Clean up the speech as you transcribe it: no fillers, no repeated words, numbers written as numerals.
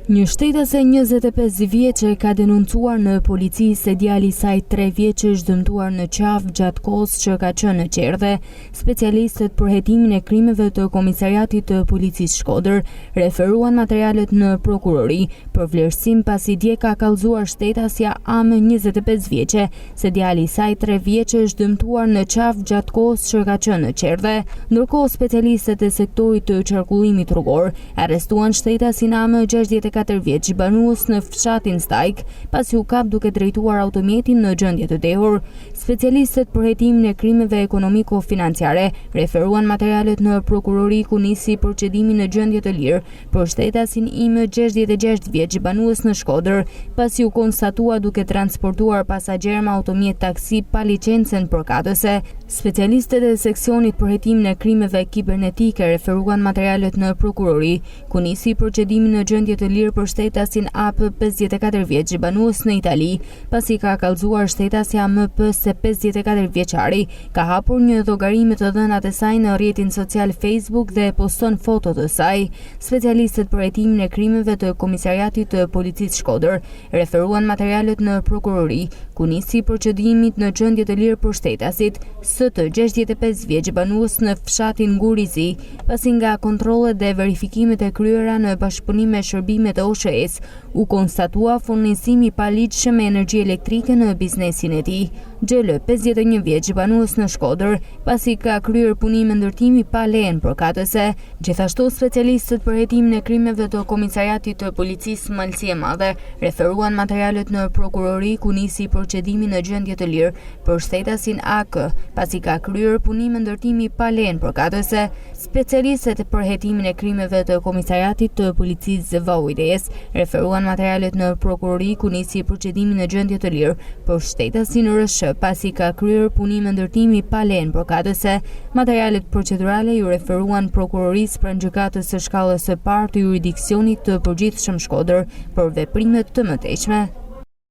Një shtetase 25 vjeçe ka denoncuar në polici se djali i saj 3 vjeç është dëmtuar në qafë gjatë kohës që ka qenë në qerdhe. Specialistët për hetimin e krimeve të Komisariatit të Policisë Shkodër referuan materialet në prokurori për vlerësim pasi dje ka kallëzuar shtetësja AM 25 vjeçe se djali i saj 3 vjeç është dëmtuar në qafë gjatë kohës që ka qenë në qerdhe. Ndërkohë specialistët e sektorit të qarkullimit rrugor arrestuan shtetasin AM 64 vjeç banues në fshatin Stajk pasi u kap duke drejtuar automjetin në gjendje të dehur. Specialistët për hetimin e krimeve ekonomiko-financiare referuan materialet në prokurori ku nisi procedimi në gjendje të lirë për shtetasin IM 66 vjeç banues në Shkodër pasi u konstatua duke transportuar pasagjerë me automjet taksi pa licencën përkatëse. Specialistët e seksionit për hetimin e krimeve kibernetike referuan materialet në prokurori ku nisi procedimi në gjendje të lirë për shtetasin AP 54 vjeç banues në Itali, pasi ka kallëzuar shtetasja MP se 54 vjeçari ka hapur një llogari me të dhënat e saj në rrjetin social Facebook dhe poston foto të saj. Specialistët për hetimin e krimeve të Komisariatit të Policisë Shkodër referuan materialet në prokurori ku nisi procedimit në gjendje të lirë për shtetasit ST 65 vjeç banues në fshatin Ngurizi, pasi nga kontrollet dhe verifikimet e kryera në bashkëpunim me shërbimet e OSHE-s u konstatua furnizimi pa ligjshëm me energji elektrike në biznesin e tij. XL 51 vjeç banues në Shkodër pasi ka kryer punime ndërtimi pa lejen përkatëse. Gjithashtu specialistët për hetimin e krimeve të Komisariatit të Policisë Malësi e Madhe referuan materialet në prokurori ku nisi procedimi në gjendje të lirë për shtetasin AK pasi ka kryer punime ndërtimi pa lejen përkatëse. Specialistët për hetimin e krimeve të Komisariatit të Policisë Vauides referuan materialet në prokurori ku nisi procedimi në gjendje të lirë për shtetasin RSH pasi ka kryer punime ndërtimi pa lejen përkatëse. Materialet procedurale ju referuan prokurorisë pranë gjykatës së shkallës së parë të jurisdiksionit të përgjithshëm Shkodër për veprimet të mëtejshme.